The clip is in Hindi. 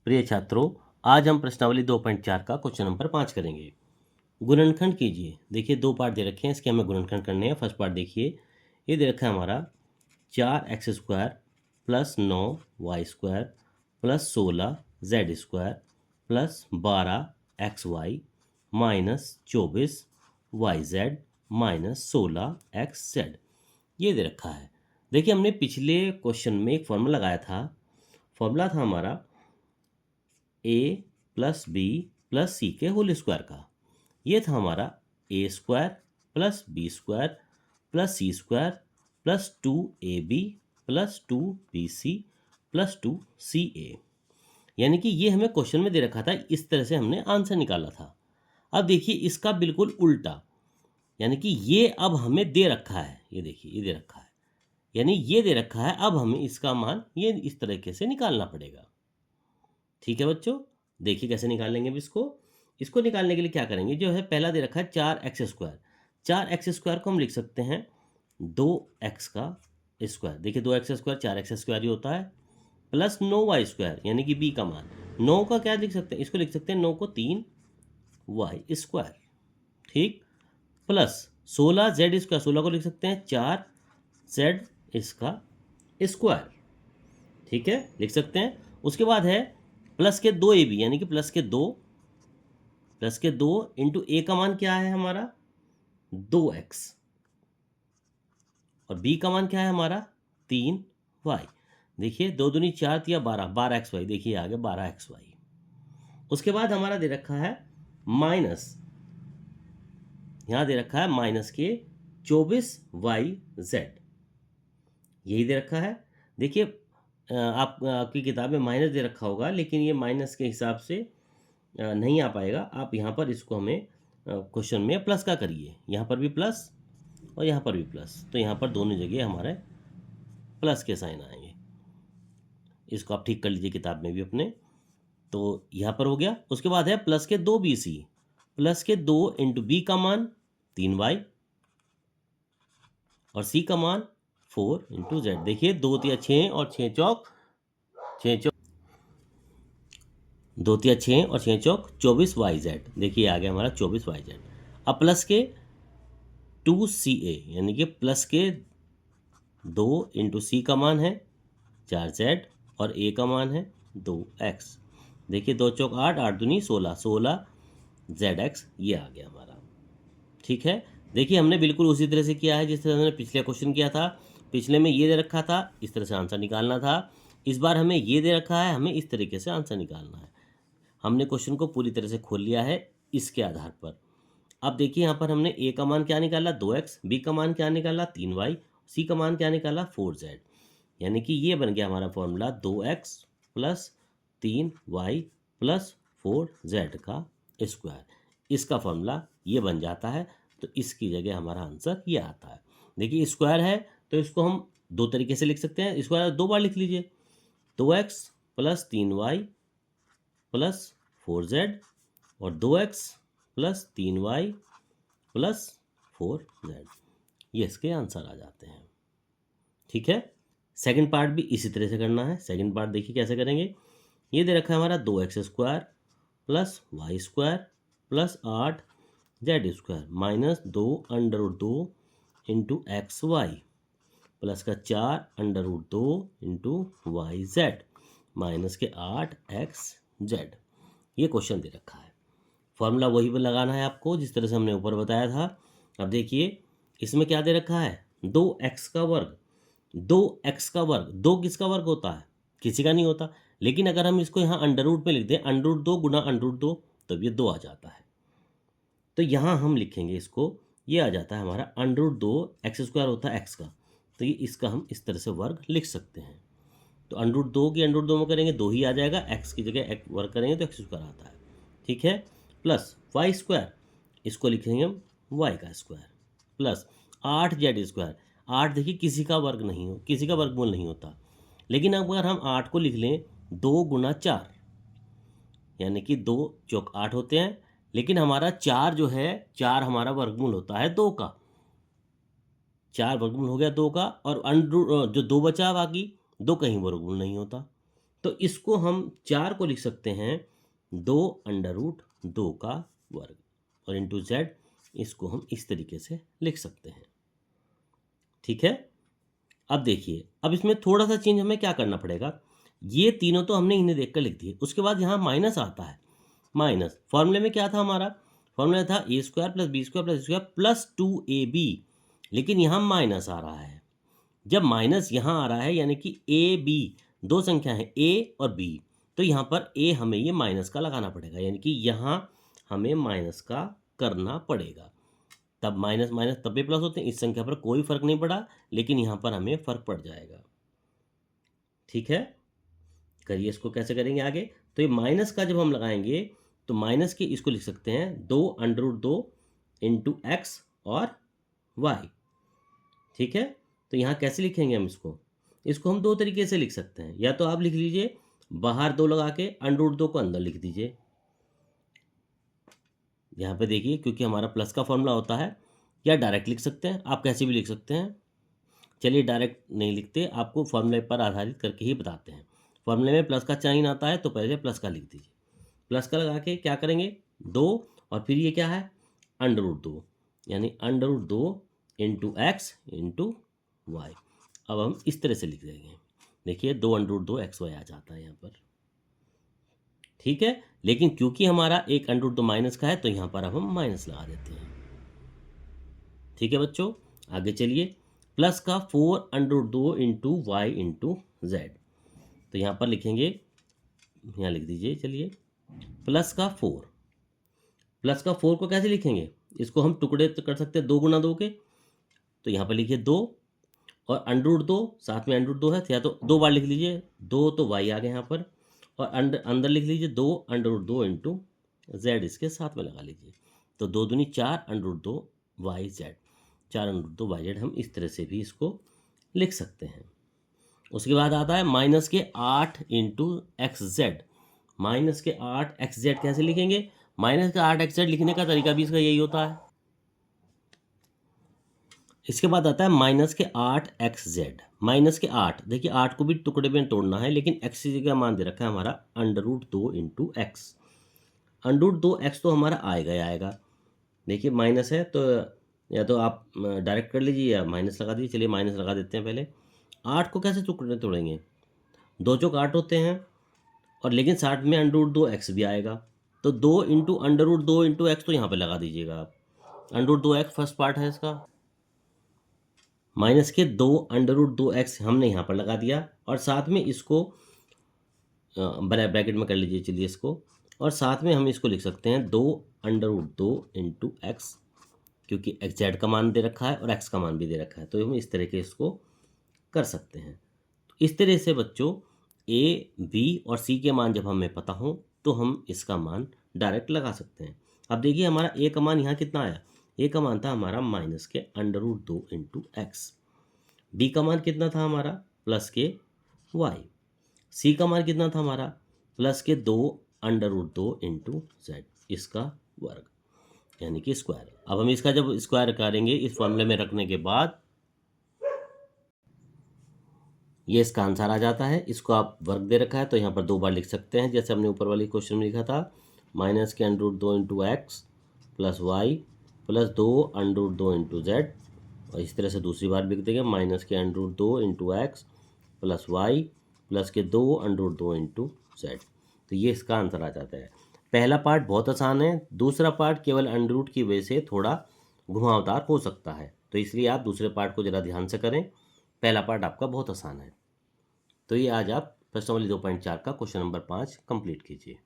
प्रिय छात्रों, आज हम प्रश्नावली 2.4 का क्वेश्चन नंबर 5 करेंगे। गुणनखंड कीजिए। देखिए 2 पार्ट दे रखे हैं, इसके हमें गुणनखंड करने हैं। फर्स्ट पार्ट देखिए, ये दे रखा है हमारा 4x² plus 9y² plus 16z² plus 12xy minus 24yz minus 16xz, ये दे रखा है। देखिए हमने पिछले क्वेश्चन में एक फॉर्मूला लगाया था। फॉर्मूला था हमारा a प्लस बी प्लस सी के होल स्क्वायर का। ये था हमारा a² plus b² plus c² plus 2ab plus 2bc plus 2ca। यानी कि ये हमें क्वेश्चन में दे रखा था, इस तरह से हमने आंसर निकाला था। अब देखिए इसका बिल्कुल उल्टा, यानी कि ये अब हमें दे रखा है। ये देखिए ये दे रखा है, यानी ये दे रखा है। अब हमें इसका मान ये इस तरीके से निकालना पड़ेगा। ठीक है बच्चों, देखिए कैसे निकालेंगे अब इसको निकालने के लिए क्या करेंगे, जो है पहला दे रखा है 4x²। 4x² को हम लिख सकते हैं 2x का स्क्वायर। देखिए 2x² 4x² ही होता है, प्लस 9y² यानी कि b का मान। 9 का क्या लिख सकते हैं, इसको लिख सकते हैं 9 को 3y²। ठीक, प्लस 16z², 16 को लिख सकते हैं 4z इसका स्क्वायर। ठीक है, लिख सकते हैं। उसके बाद है प्लस के 2ab, यानी कि प्लस के 2 इंटू ए का मान क्या है हमारा 2x, और b का मान क्या है हमारा 3y। देखिए 2 दूनी 4 तिया 12xy, देखिए आ गया 12xy। उसके बाद हमारा दे रखा है माइनस, यहाँ दे रखा है माइनस के 24yz, यही दे रखा है। देखिए आपकी किताब में माइनस दे रखा होगा, लेकिन ये माइनस के हिसाब से नहीं आ पाएगा। आप यहाँ पर इसको हमें क्वेश्चन में प्लस का करिए, यहाँ पर भी प्लस और यहाँ पर भी प्लस, तो यहाँ पर दोनों जगह हमारे प्लस के साइन आएंगे। इसको आप ठीक कर लीजिए किताब में भी अपने। तो यहाँ पर हो गया। उसके बाद है प्लस के 2bc, प्लस के 2 इंटू बी का मान 3y और सी का मान 4 इंटू जेड। देखिए 2 तिया 6 और 6 चौक 2 तिया 6 और 6 चौक 24yz। देखिए आ गया हमारा 24yz। अब प्लस के 2ca, यानी कि प्लस के 2 इंटू सी का मान है 4z और a का मान है 2x। देखिए 2 चौक 8, 8 दूनी 16, 16zx, ये आ गया हमारा। ठीक है, देखिए हमने बिल्कुल उसी तरह से किया है जिस तरह हमने पिछले क्वेश्चन किया था। पिछले में ये दे रखा था, इस तरह से आंसर निकालना था। इस बार हमें ये दे रखा है, हमें इस तरीके से आंसर निकालना है। हमने क्वेश्चन को पूरी तरह से खोल लिया है इसके आधार पर। अब देखिए यहाँ पर हमने ए का मान क्या निकाला 2x, बी का मान क्या निकाला 3y, सी का मान क्या निकाला 4z। यानी कि ये बन गया हमारा formula 2x plus 3y plus 4z का स्क्वायर। इसका फॉर्मूला ये बन जाता है, तो इसकी जगह हमारा आंसर ये आता है। देखिए स्क्वायर है तो इसको हम दो तरीके से लिख सकते हैं। स्क्वायर 2 बार लिख लीजिए, 2x plus 3y plus 4z और 2x plus 3y plus 4z, ये इसके आंसर आ जाते हैं। ठीक है, सेकंड पार्ट भी इसी तरह से करना है। सेकंड पार्ट देखिए कैसे करेंगे। ये दे रखा है हमारा 2x² plus y² plus 8z² minus 2√2 into XY plus का 4√2 इंटू YZ माइनस के 8xz। ये क्वेश्चन दे रखा है। फॉर्मूला वही पर लगाना है आपको जिस तरह से हमने ऊपर बताया था। अब देखिए इसमें क्या दे रखा है 2x का वर्ग। 2x का वर्ग, 2 किसका वर्ग होता है, किसी का नहीं होता। लेकिन अगर हम इसको यहाँ अंडर रूट में लिख दें, √2 गुना √2, तब ये 2 आ जाता है। तो यहाँ हम लिखेंगे इसको, ये आ जाता है हमारा √2, x² होता है x का, तो ये इसका हम इस तरह से वर्ग लिख सकते हैं। तो √2 की √2 में करेंगे 2 ही आ जाएगा, x की जगह x वर्ग करेंगे तो x² आता है। ठीक है, प्लस y², इसको लिखेंगे हम y का स्क्वायर, प्लस 8z²। 8 देखिए किसी का वर्ग नहीं हो, किसी का वर्गमूल नहीं होता। लेकिन अगर हम 8 को लिख लें 2 गुना 4, यानी कि 2 चौक 8 होते हैं। लेकिन हमारा 4 जो है, 4 हमारा वर्गमूल होता है 2 का। 4 वर्गमूल हो गया 2 का, और जो 2 बचा बाकी 2 कहीं वर्गमूल नहीं होता। तो इसको हम 4 को लिख सकते हैं 2√2 का वर्ग, और इंटू जेड इसको हम इस तरीके से लिख सकते हैं। ठीक है, अब देखिए, अब इसमें थोड़ा सा चेंज हमें क्या करना पड़ेगा। ये तीनों तो हमने इन्हें देखकर लिख दिए, उसके बाद यहाँ माइनस आता है। माइनस फॉर्मूले में क्या था हमारा, फॉर्मूला था a² + b² + c² + 2ab, लेकिन यहाँ माइनस आ रहा है। जब माइनस यहाँ आ रहा है यानी कि a b दो संख्या है a और b, तो यहाँ पर a हमें ये माइनस का लगाना पड़ेगा, यानी कि यहाँ हमें माइनस का करना पड़ेगा। तब माइनस माइनस तब भी प्लस होते हैं, इस संख्या पर कोई फर्क नहीं पड़ा, लेकिन यहाँ पर हमें फर्क पड़ जाएगा। ठीक है, करिए इसको कैसे करेंगे आगे। तो ये माइनस का जब हम लगाएंगे तो माइनस के इसको लिख सकते हैं 2√2 इंटू एक्स और वाई। ठीक है, तो यहाँ कैसे लिखेंगे हम इसको हम दो तरीके से लिख सकते हैं। या तो आप लिख लीजिए बाहर 2 लगा के √2 को अंदर लिख दीजिए। यहाँ पे देखिए, क्योंकि हमारा प्लस का फॉर्मूला होता है, या डायरेक्ट लिख सकते हैं, आप कैसे भी लिख सकते हैं। चलिए डायरेक्ट नहीं लिखते, आपको फॉर्मूले पर आधारित करके ही बताते हैं। फॉर्मूले में प्लस का साइन आता है तो पहले प्लस का लिख दीजिए। प्लस का लगा के क्या करेंगे 2, और फिर ये क्या है √2, यानी √2 इंटू एक्स इंटू वाई। अब हम इस तरह से लिख देंगे, देखिए 2√2 XY आ जाता है यहाँ पर। ठीक है, लेकिन क्योंकि हमारा एक √2 माइनस का है तो यहाँ पर अब हम माइनस लगा देते हैं। ठीक है बच्चों, आगे चलिए। प्लस का 4√2 इंटू वाई इंटू जेड, तो यहाँ पर लिखेंगे, यहाँ लिख दीजिए। चलिए प्लस का 4 को कैसे लिखेंगे, इसको हम टुकड़े तो कर सकते हैं 2 × 2 के, तो यहाँ पर लिखिए 2 और √2 साथ में √2 है, या तो 2 बार लिख लीजिए 2, तो वाई आ गया यहाँ पर, और अंदर लिख लीजिए 2√2 इंटू जेड इसके साथ में लगा लीजिए, तो 2 दूनी 4 √2 वाई जेड, 4 √2 वाई जेड। हम इस तरह से भी इसको लिख सकते हैं। उसके बाद आता है माइनस के 8 इंटू एक्स जेड। माइनस के 8 एक्स जेड कैसे लिखेंगे, माइनस के 8 एक्स जेड लिखने का तरीका भी इसका यही होता है। इसके बाद आता है माइनस के 8 एक्स जेड। माइनस के 8, देखिए 8 को भी टुकड़े में तोड़ना है, लेकिन एक्स की जगह मान दे रखा है हमारा √2 इंटू एक्स। √2 एक्स तो हमारा आएगा ही आएगा। देखिए माइनस है तो या तो आप डायरेक्ट कर लीजिए या माइनस लगा दीजिए। चलिए माइनस लगा देते हैं पहले। 8 को कैसे टुकड़े तोड़ेंगे, 2 चौक 8 होते हैं, और लेकिन साथ में √2 एक्स भी आएगा, तो 2 इंटू √2 इंटू एक्स तो यहाँ पे लगा दीजिएगा आप। √2 एक्स फर्स्ट पार्ट है इसका, माइनस के 2 √2 एक्स हमने यहाँ पर लगा दिया, और साथ में इसको ब्रैकेट में कर लीजिए। चलिए इसको, और साथ में हम इसको लिख सकते हैं 2 √2 इंटू एक्स, क्योंकि एक्स जेड का मान दे रखा है और एक्स का मान भी दे रखा है, तो हम इस तरह के इसको कर सकते हैं। तो इस तरह से बच्चों ए, बी और सी के मान जब हमें पता हो तो हम इसका मान डायरेक्ट लगा सकते हैं। अब देखिए हमारा ए का मान यहाँ कितना आया, ए का मान था हमारा माइनस के √2 इंटू एक्स। बी का मान कितना था हमारा प्लस के वाई। सी का मान कितना था हमारा प्लस के 2 √2 इंटू जेड, इसका वर्ग यानी कि स्क्वायर। अब हम इसका जब स्क्वायर करेंगे इस फॉर्मूले में रखने के बाद, ये इसका आंसर आ जाता है। इसको आप वर्ग दे रखा है तो यहाँ पर 2 बार लिख सकते हैं, जैसे हमने ऊपर वाले क्वेश्चन में लिखा था, माइनस के √2 into x plus y plus 2 √2 into z, और इस तरह से दूसरी बार लिख देंगे माइनस के √2 into x plus y plus के 2 √2 इंटू जेड। तो ये इसका आंसर आ जाता है। पहला पार्ट बहुत आसान है, दूसरा पार्ट केवल अंडर की वजह से थोड़ा घुमावदार हो सकता है, तो इसलिए आप दूसरे पार्ट को ज़रा ध्यान से करें। पहला पार्ट आपका बहुत आसान है। तो ये आज आप प्रश्नावली 2.4 का क्वेश्चन नंबर 5 कंप्लीट कीजिए।